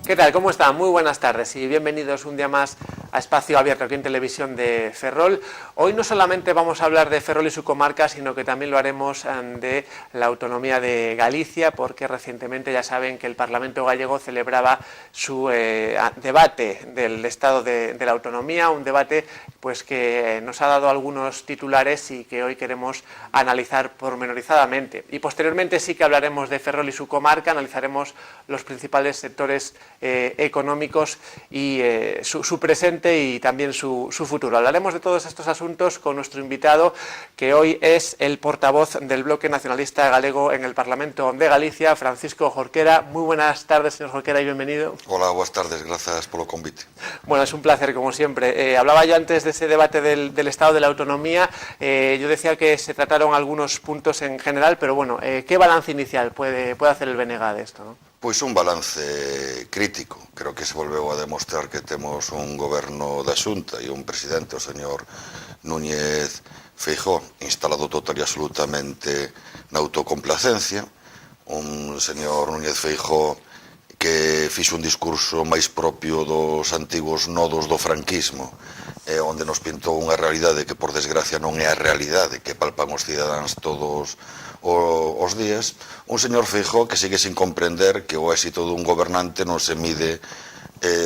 ¿Qué tal? ¿Cómo están? Muy buenas tardes y bienvenidos un día más a Espacio Abierto aquí en Televisión de Ferrol. Hoy no solamente vamos a hablar de Ferrol y su comarca, sino que también lo haremos de la autonomía de Galicia, porque recientemente ya saben que el Parlamento gallego celebraba su debate del estado de la autonomía, un debate pues que nos ha dado algunos titulares y que hoy queremos analizar pormenorizadamente. Y posteriormente sí que hablaremos de Ferrol y su comarca, analizaremos los principales sectores económicos y su presente y también su futuro. Hablaremos de todos estos asuntos con nuestro invitado, que hoy es el portavoz del Bloque Nacionalista Galego en el Parlamento de Galicia, Francisco Jorquera. Muy buenas tardes, señor Jorquera, y bienvenido. Hola, buenas tardes, gracias por el convite. Bueno, es un placer, como siempre. Hablaba yo antes de ese debate del Estado de la Autonomía. Yo decía que se trataron algunos puntos en general, pero bueno, ¿qué balance inicial puede hacer el BNG de esto, no? Pois un balance crítico. Creo que se volveu a demostrar que temos un goberno da Xunta e un presidente, o señor Núñez Feijóo, instalado total e absolutamente na autocomplacencia. Un señor Núñez Feijóo que fixo un discurso máis propio dos antigos nodos do franquismo, onde nos pintou unha realidade que, por desgracia, non é a realidade que palpan os cidadáns todos os días. Un señor Feijóo que sigue sin comprender que o éxito dun gobernante non se mide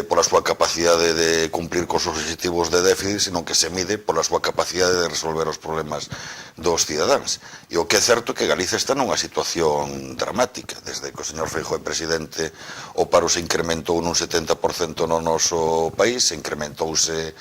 pola súa capacidade de cumplir cos objetivos de déficit, sino que se mide pola súa capacidade de resolver os problemas dos cidadáns. E o que é certo é que Galicia está nunha situación dramática. Desde que o señor Feijóo é presidente, o paro se incrementou nun 70% no noso país, se incrementouse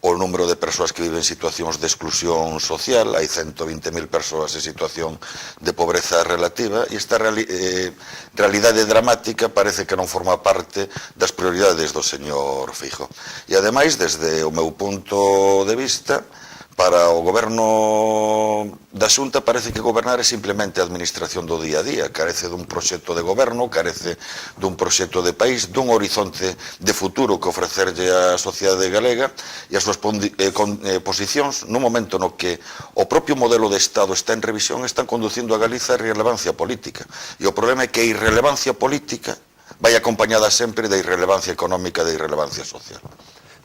o número de persoas que viven situacións de exclusión social, hai 120.000 persoas en situación de pobreza relativa, e esta realidade dramática parece que non forma parte das prioridades do señor Feijóo. E ademais, desde o meu punto de vista, para o goberno da Xunta parece que gobernar é simplemente a administración do día a día, carece dun proxecto de goberno, carece dun proxecto de país, dun horizonte de futuro que ofrecerlle á sociedade galega, e as súas posicións, nun momento no que o propio modelo de Estado está en revisión, están conducindo a Galiza a irrelevancia política. E o problema é que a irrelevancia política vai acompañada sempre da irrelevancia económica e da irrelevancia social.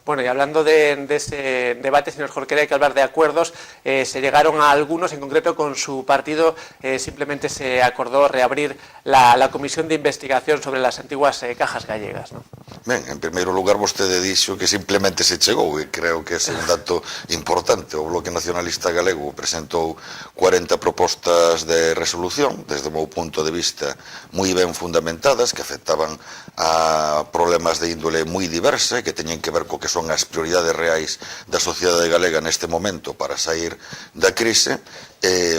Bueno, y hablando de ese debate, señor Jorquera, hay que hablar de acuerdos. Se llegaron a algunos, en concreto con su partido, simplemente se acordó reabrir la comisión de investigación sobre las antiguas cajas gallegas, ¿no? Ben, en primeiro lugar, vostede dixo que simplemente se chegou, e creo que ese é un dato importante. O Bloque Nacionalista Galego presentou 40 propostas de resolución, desde o meu punto de vista, moi ben fundamentadas, que afectaban a problemas de índole moi diversa, que teñen que ver co que son as prioridades reais da sociedade galega neste momento para sair da crise.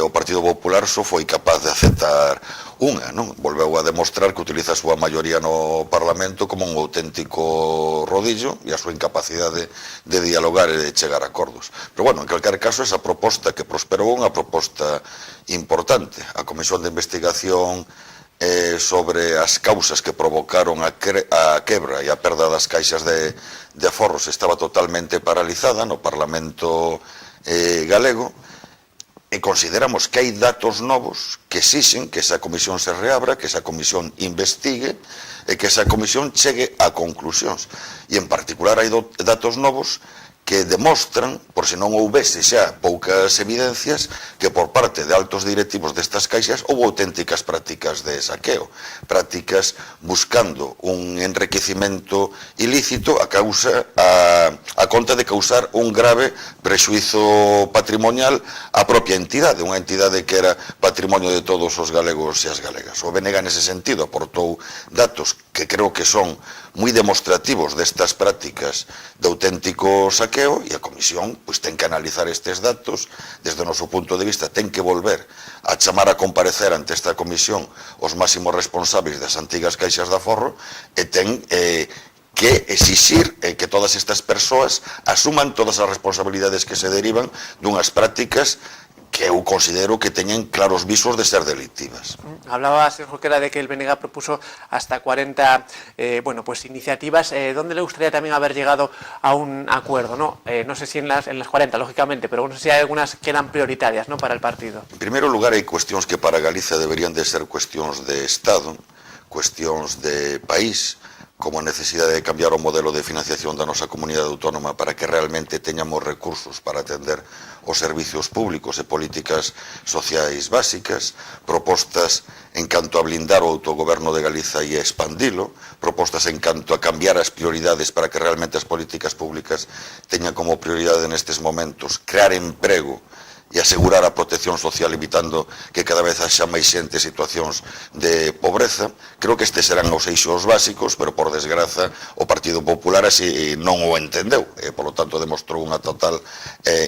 O Partido Popular só foi capaz de aceptar unha, non? Volveu a demostrar que utiliza a súa maioría no Parlamento como un auténtico rodillo e a súa incapacidade de dialogar e de chegar a acordos. Pero, bueno, en calquer caso, esa proposta que prosperou unha proposta importante. A Comisión de Investigación sobre as causas que provocaron a quebra e a perda das caixas de aforros estaba totalmente paralizada no Parlamento galego, e consideramos que hai datos novos que exixen que esa comisión se reabra, que esa comisión investigue e que esa comisión chegue a conclusións. E en particular hai datos novos que demostran, por se non houvese xa poucas evidencias, que por parte de altos directivos destas caixas houve auténticas prácticas de saqueo, prácticas buscando un enriquecimento ilícito a conta de causar un grave prexuízo patrimonial á propia entidade, unha entidade que era patrimonio de todos os galegos e as galegas. O BNG nese sentido aportou datos que creo que son moi demostrativos destas prácticas de auténtico saqueo, e a Comisión pois ten que analizar estes datos. Desde o noso punto de vista ten que volver a chamar a comparecer ante esta Comisión os máximos responsables das antigas caixas de aforro, e ten que exixir que todas estas persoas asuman todas as responsabilidades que se derivan dunhas prácticas que eu considero que teñen claros visos de ser delictivas. Hablaba, señor Jorquera, de que el BNG propuso hasta 40 iniciativas. ¿Dónde le gustaría también haber llegado a un acuerdo? No sé si en las 40, lógicamente, pero no sé si hay algunas que eran prioritarias, ¿no?, para el partido. En primeiro lugar, hai cuestións que para Galiza deberían de ser cuestións de Estado, cuestións de país, como a necesidade de cambiar o modelo de financiación da nosa comunidade autónoma para que realmente teñamos recursos para atender os servicios públicos e políticas sociais básicas, propostas en canto a blindar o autogoberno de Galiza e a expandilo, propostas en canto a cambiar as prioridades para que realmente as políticas públicas teñan como prioridade nestes momentos crear emprego e asegurar a protección social evitando que cada vez haxa máis xente en situacións de pobreza. Creo que estes serán os eixos básicos, pero por desgraza o Partido Popular así non o entendeu e polo tanto demostrou unha total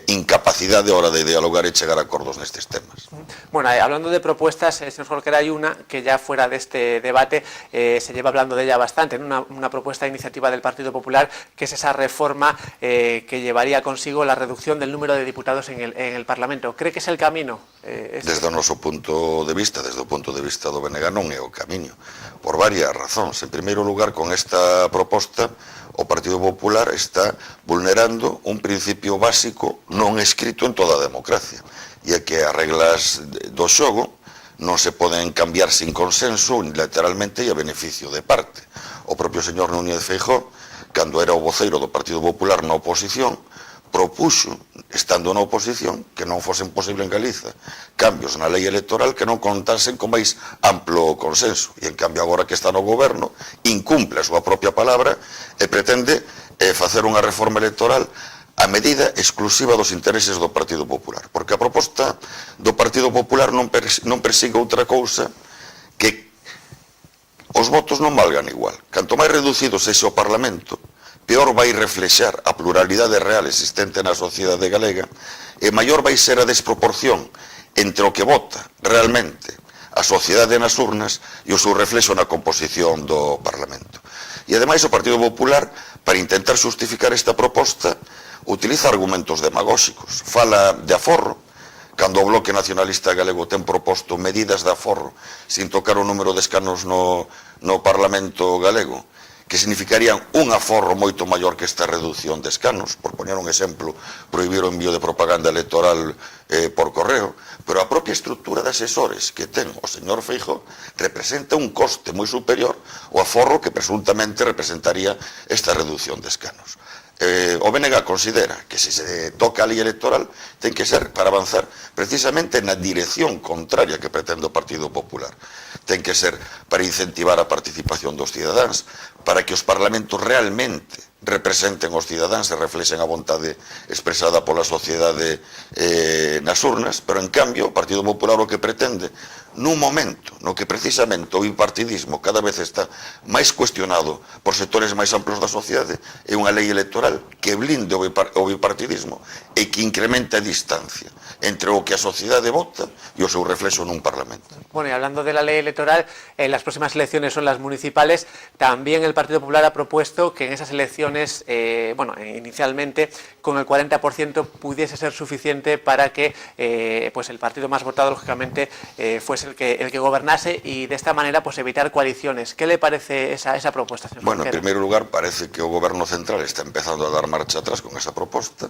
incapacidade a hora de dialogar e chegar a acordos nestes temas. Bueno, hablando de propuestas, señor Jorquera, hay una que ya fuera de este debate se lleva hablando de ella bastante, ¿no? Una propuesta de iniciativa del Partido Popular, que es esa reforma que llevaría consigo la reducción del número de diputados en el Parlamento. ¿Cree que es el camino? Desde o noso punto de vista, desde o punto de vista do BNG, non é o camiño, por varias razóns. En primeiro lugar, con esta proposta, o Partido Popular está vulnerando un principio básico non escrito en toda a democracia, e é que as reglas do xogo non se poden cambiar sin consenso unilateralmente e a beneficio de parte. O propio señor Núñez Feijóo, cando era o voceiro do Partido Popular na oposición, propuxo, estando na oposición, que non fosen posible en Galiza cambios na lei electoral que non contasen con máis amplo consenso. E, en cambio, agora que está no goberno, incumple a súa propia palabra e pretende facer unha reforma electoral a medida exclusiva dos intereses do Partido Popular. Porque a proposta do Partido Popular non persigue outra cousa que os votos non valgan igual. Canto máis reducido sexe o Parlamento, peor vai reflexar a pluralidade real existente na sociedade galega e maior vai ser a desproporción entre o que vota realmente a sociedade nas urnas e o seu reflexo na composición do Parlamento. E ademais o Partido Popular, para intentar justificar esta proposta, utiliza argumentos demagóxicos. Fala de aforro, cando o Bloque Nacionalista Galego ten proposto medidas de aforro sin tocar o número de escanos no Parlamento galego, que significarían un aforro moito maior que esta reducción de escanos, por poñer un exemplo, prohibir o envío de propaganda electoral por correo, pero a propia estrutura de asesores que ten o señor Feijóo representa un coste moi superior ao aforro que presuntamente representaría esta reducción de escanos. O BNG considera que se toca a lei electoral ten que ser para avanzar precisamente na dirección contraria que pretende o Partido Popular. Ten que ser para incentivar a participación dos cidadáns, para que os parlamentos realmente representen os cidadáns e reflexen a vontade expresada pola sociedade nas urnas, pero en cambio o Partido Popular o que pretende nun momento no que precisamente o bipartidismo cada vez está máis cuestionado por sectores máis amplos da sociedade é unha lei electoral que blinde o bipartidismo e que incremente a distancia entre o que a sociedade vota e o seu reflexo nun parlamento. Bueno, y hablando de la ley electoral, las próximas elecciones son las municipales. También el Partido Popular ha propuesto que en esas elecciones, inicialmente, con el 40% pudiese ser suficiente para que el partido más votado, lógicamente, fuese el que gobernase y de esta manera evitar coaliciones. ¿Qué le parece esa propuesta, señor Bueno, en Jorquera? primeiro lugar, parece que o Goberno Central está empezando a dar marcha atrás con esa proposta,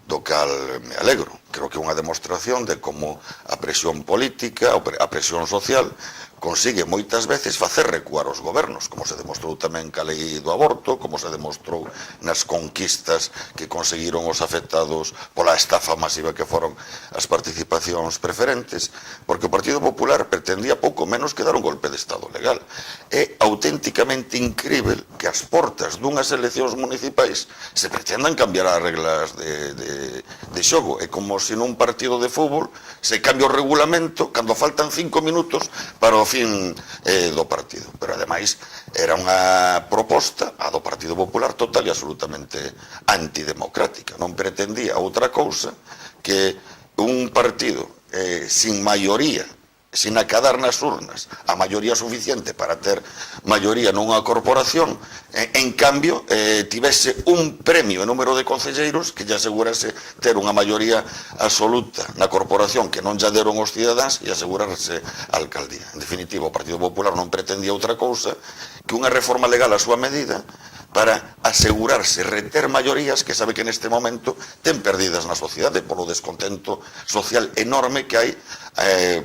do cal me alegro. Creo que é unha demostración de como a presión política, a presión social, consigue moitas veces facer recuar os gobernos, como se demostrou tamén ca lei do aborto, como se demostrou nas conquistas que conseguiron os afectados pola estafa masiva que foron as participacións preferentes, porque o Partido Popular pretendía pouco menos que dar un golpe de Estado legal. É auténticamente incrível que ás portas dunhas eleccións municipais se pretendan cambiar as reglas de xogo. É como se nun partido de fútbol se cambia o regulamento cando faltan 5 minutos para o fin do partido. Pero ademais era unha proposta, a do Partido Popular, total e absolutamente antidemocrática. Non pretendía outra cousa que un partido sin maioría sin acadar nas urnas a maioría suficiente para ter maioría nunha corporación, en cambio tivese un premio en número de concelleiros que lle asegurase ter unha maioría absoluta na corporación que non lle deron os cidadáns e asegurarse a alcaldía. En definitiva, o Partido Popular non pretendía outra cousa que unha reforma legal a súa medida para asegurarse reter maiorías que sabe que neste momento ten perdidas na sociedade polo descontento social enorme que hai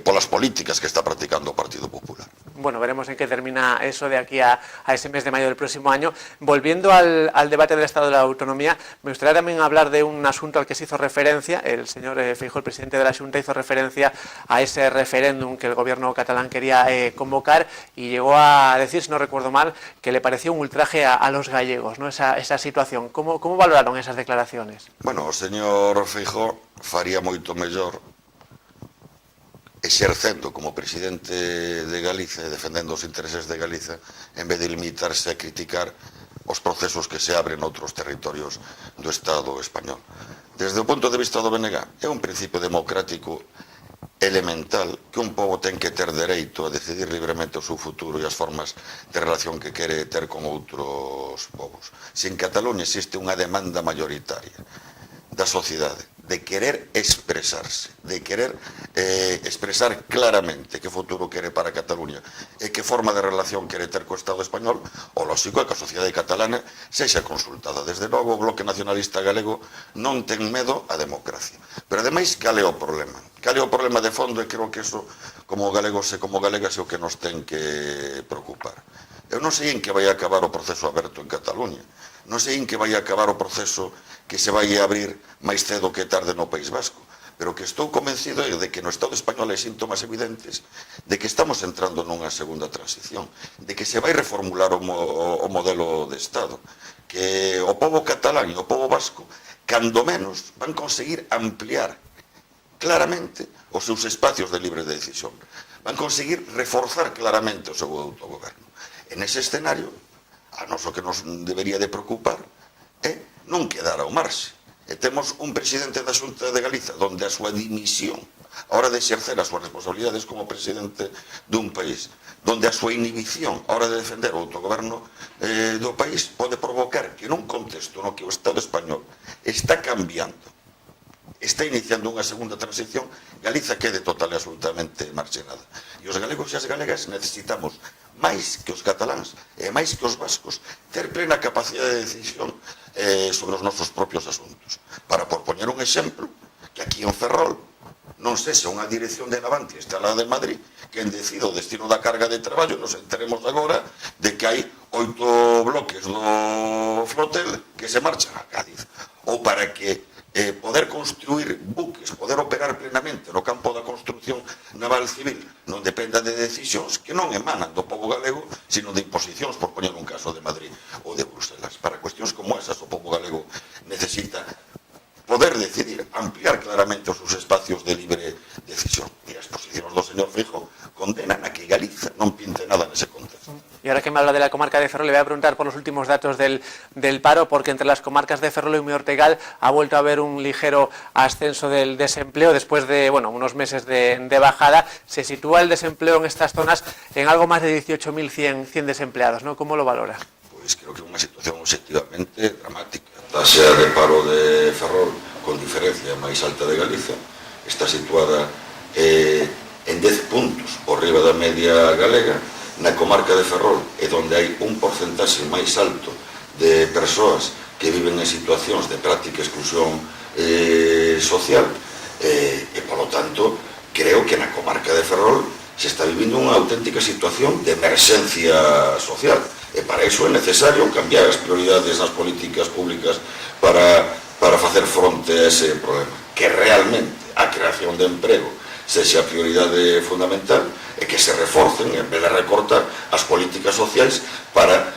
polas políticas que está practicando o Partido Popular. Bueno, veremos en qué termina eso de aquí a ese mes de mayo del próximo año. Volviendo al debate del Estado de la Autonomía, me gustaría también hablar de un asunto al que se hizo referencia. El señor Feijóo, el presidente de la Xunta, hizo referencia a ese referéndum que el gobierno catalán quería convocar y llegó a decir, si no recuerdo mal, que le pareció un ultraje a los gallegos, ¿no? Esa situación. ¿Cómo valoraron esas declaraciones? Bueno, o señor Feijóo faría moito mellor exercendo como presidente de Galicia e defendendo os intereses de Galiza en vez de limitarse a criticar os procesos que se abren noutros territorios do Estado español. Desde o punto de vista do BNG, é un principio democrático elemental que un pobo ten que ter dereito a decidir libremente o seu futuro e as formas de relación que quere ter con outros povos. Se en Cataluña existe unha demanda mayoritaria da sociedade de querer expresarse, de querer expresar claramente que futuro quere para Cataluña e que forma de relación quere ter co Estado español, o lógico é que a sociedade catalana sexa consultada. Desde logo, o Bloque Nacionalista Galego non ten medo á democracia. Pero, ademais, cal é o problema? Cal é o problema de fondo? E creo que eso, como galegos e como galegas, é o que nos ten que preocupar. Eu non sei en que vai acabar o proceso aberto en Cataluña. Non sei en que vai acabar o proceso que se vai abrir máis cedo que tarde no País Vasco, pero que estou convencido de que no Estado español hai síntomas evidentes de que estamos entrando nunha segunda transición, de que se vai reformular o modelo de Estado, que o pobo catalán e o pobo vasco, cando menos, van conseguir ampliar claramente os seus espacios de libre decisión, van conseguir reforzar claramente o seu autogoberno. En ese escenario, a nos o que nos debería de preocupar é non quedar ao marxe. E temos un presidente da Xunta de Galiza donde a súa dimisión a hora de exercer as súas responsabilidades como presidente dun país, donde a súa inhibición a hora de defender o autogoberno do país pode provocar que nun contexto no que o Estado español está cambiando, está iniciando unha segunda transición, Galiza quede total e absolutamente marxinada. E os galegos e as galegas necesitamos máis que os cataláns e máis que os vascos ter plena capacidade de decisión sobre os nosos propios asuntos. Para por poñer un exemplo, que aquí en Ferrol non sexa unha dirección de Navantia instalada en Madrid que decida o destino da carga de traballo, nos enteremos agora de que hai 8 bloques do flotel que se marchan a Cádiz, ou para que poder construir buques, poder operar plenamente no campo da construcción naval civil non dependa de decisións que non emanan do pobo galego, sino de imposicións, por poñer un caso de Madrid ou de Bruselas. Para cuestións como esas, o pobo galego necesita poder decidir, ampliar claramente os seus espacios de libre decisión. E as posicións do señor Feijóo condenan a que Galiza non pinte nada nese contexto. Y ahora que me habla de la comarca de Ferrol, le voy a preguntar por los últimos datos del paro, porque entre las comarcas de Ferrol y Muy-Ortegal ha vuelto a haber un ligero ascenso del desempleo después de unos meses de bajada. Se sitúa el desempleo en estas zonas en algo más de 18.100 desempleados, ¿no? ¿Cómo lo valora? Pues creo que é unha situación objetivamente dramática. A taxa de paro de Ferrol, con diferencia máis alta de Galiza, está situada en 10 puntos por riba da media galega. Na comarca de Ferrol é onde hai un porcentaxe máis alto de persoas que viven en situacións de práctica exclusión social e, polo tanto, creo que na comarca de Ferrol se está vivindo unha auténtica situación de emerxencia social e para iso é necesario cambiar as prioridades nas políticas públicas para facer fronte a ese problema, que realmente a creación de emprego sexa a prioridade fundamental e que se reforcen, en vez de recortar, as políticas sociais para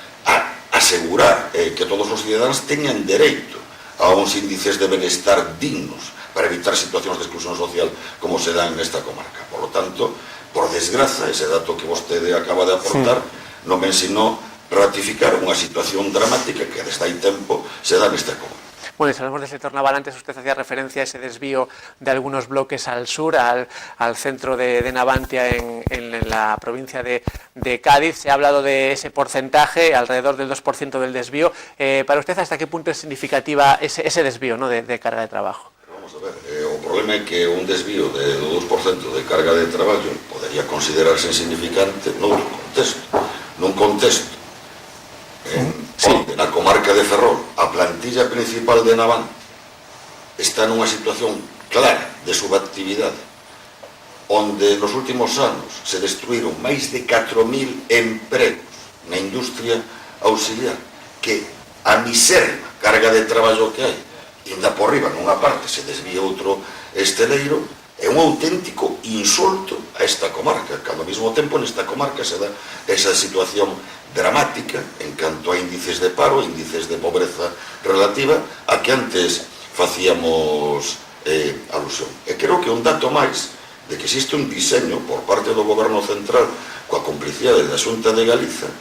asegurar que todos os cidadáns teñan dereito a uns índices de benestar dignos para evitar situacións de exclusión social como se dan nesta comarca. Por lo tanto, por desgraza, ese dato que vostede acaba de aportar non me ensinou ratificar unha situación dramática que desde hai tempo se dá nesta comarca. Bueno, si hablamos del sector naval, antes usted hacía referencia a ese desvío de algunos bloques al sur, al centro de Navantia en la provincia de Cádiz. Se ha hablado de ese porcentaje, alrededor del 2% del desvío. Para usted, ¿hasta qué punto es significativa ese desvío, ¿no?, de carga de trabajo? Vamos a ver, o problema é que un desvío de 2% de carga de traballo podería considerarse insignificante nun contexto onde na comarca de Ferrol a plantilla principal de Navantia está nunha situación clara de subactividade, onde nos últimos anos se destruíron máis de 4.000 empregos na industria auxiliar, que a miserma carga de traballo que hai, ainda por riba nunha parte se desvía outro esteleiro, é un auténtico insulto a esta comarca, que ao mesmo tempo nesta comarca se dá esa situación dramática en canto a índices de paro, índices de pobreza relativa, a que antes facíamos alusión. E creo que un dato máis de que existe un diseño por parte do Goberno Central coa complicidade da Xunta de Galiza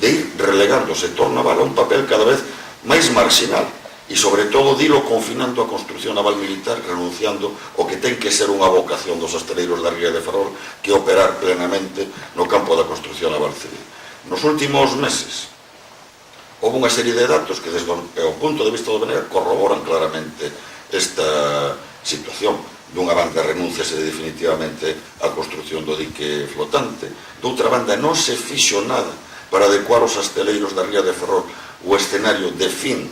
de ir relegando o sector naval a un papel cada vez máis marginal e, sobre todo, dilo confinando a construción naval militar, renunciando o que ten que ser unha vocación dos asteleiros da Ría de Ferrol, que operar plenamente no campo da construción naval civil. Nos últimos meses houve unha serie de datos que, desde o punto de vista do BNG, corroboran claramente esta situación. Dunha banda renúnciase definitivamente á construción do dique flotante, doutra banda non se fixo nada para adecuar os asteleiros da Ría de Ferrol o escenario de fin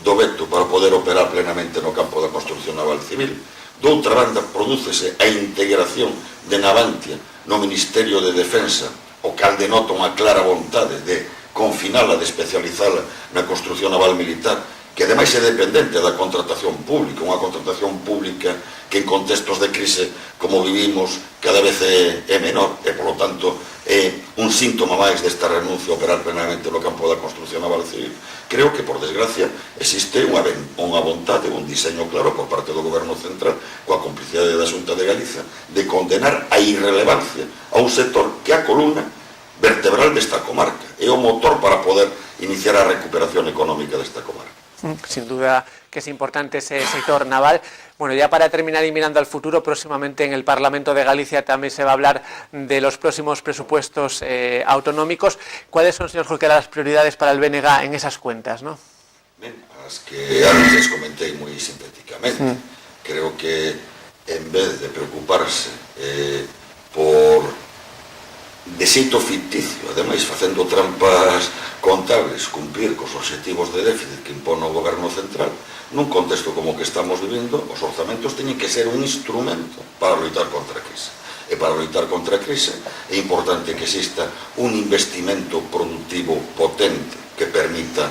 do veto para poder operar plenamente no campo da construción naval civil. Doutra banda, prodúcese a integración de Navantia no Ministerio de Defensa, o cal denota unha clara vontade de confinala, de especializala na construción naval militar, que ademais é dependente da contratación pública, unha contratación pública que en contextos de crise como vivimos cada vez é menor, e polo tanto é un síntoma máis desta renuncia a operar plenamente no campo da construción naval civil. Creo que, por desgracia, existe unha vontade, un diseño claro por parte do Goberno Central, coa complicidade da Xunta de Galiza, de condenar a irrelevancia a un sector que é a columna vertebral desta comarca, é o motor para poder iniciar a recuperación económica desta comarca. Sin duda que es importante ese sector naval. Bueno, ya para terminar y mirando al futuro, próximamente en el Parlamento de Galicia también se va a hablar de los próximos presupuestos autonómicos. ¿Cuáles son, señor Jorquera, las prioridades para el BNG en esas cuentas, ¿no? Ben, as que antes comentei moi sintéticamente. Creo que en vez de preocuparse por de xeito ficticio, ademais facendo trampas contables, cumplir cos obxectivos de déficit que impone o Goberno Central, nun contexto como que estamos vivindo, os orzamentos teñen que ser un instrumento para loitar contra a crise. E para loitar contra a crise é importante que exista un investimento productivo potente que permita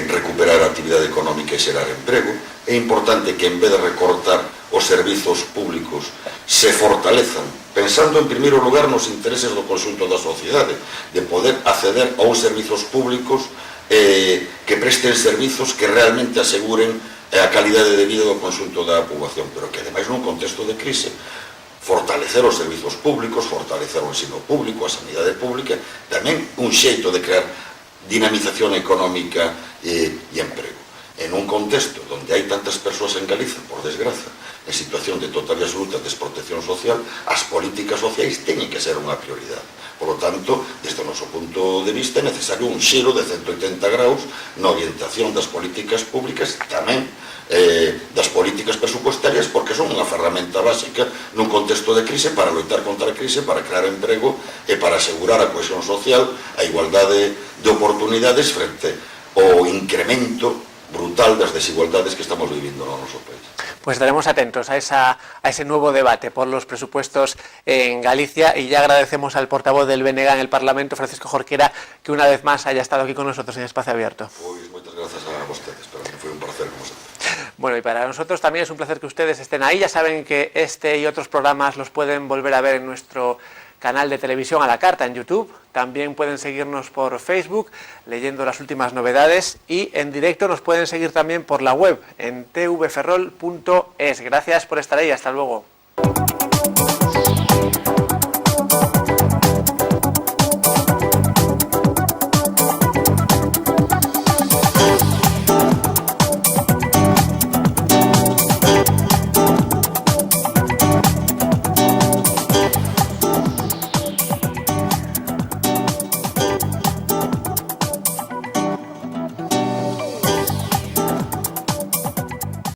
recuperar a actividade económica e xerar emprego. É importante que, en vez de recortar os servizos públicos, se fortalezan, pensando en primeiro lugar nos intereses do conxunto da sociedade, de poder acceder a uns servizos públicos que presten servizos que realmente aseguren a calidade de vida do conxunto da poboación, pero que, ademais, nun contexto de crise, fortalecer os servizos públicos, fortalecer o ensino público, a sanidade pública, tamén un xeito de crear dinamización económica e emprego. En un contexto onde hai tantas persoas en Galiza, por desgraza, en situación de total e absoluta desprotección social, as políticas sociais teñen que ser unha prioridade. Por lo tanto, desde o noso punto de vista, é necesario un xiro de 180 graus na orientación das políticas públicas, tamén das políticas presupuestarias, porque son unha ferramenta básica nun contexto de crise para loitar contra a crise, para crear emprego e para asegurar a cohesión social, a igualdade de oportunidades frente ao incremento brutal das desigualdades que estamos vivindo no noso país. Pues estaremos atentos a ese nuevo debate por los presupuestos en Galicia, y ya agradecemos al portavoz del BNG en el Parlamento, Francisco Jorquera, que una vez más haya estado aquí con nosotros en Espacio Abierto. Pues muchas gracias a ustedes, para mí fue un placer como siempre. Bueno, y para nosotros también es un placer que ustedes estén ahí. Ya saben que este y otros programas los pueden volver a ver en nuestro canal de televisión a la carta en YouTube. También pueden seguirnos por Facebook leyendo las últimas novedades, y en directo nos pueden seguir también por la web en tvferrol.es. Gracias por estar ahí, hasta luego.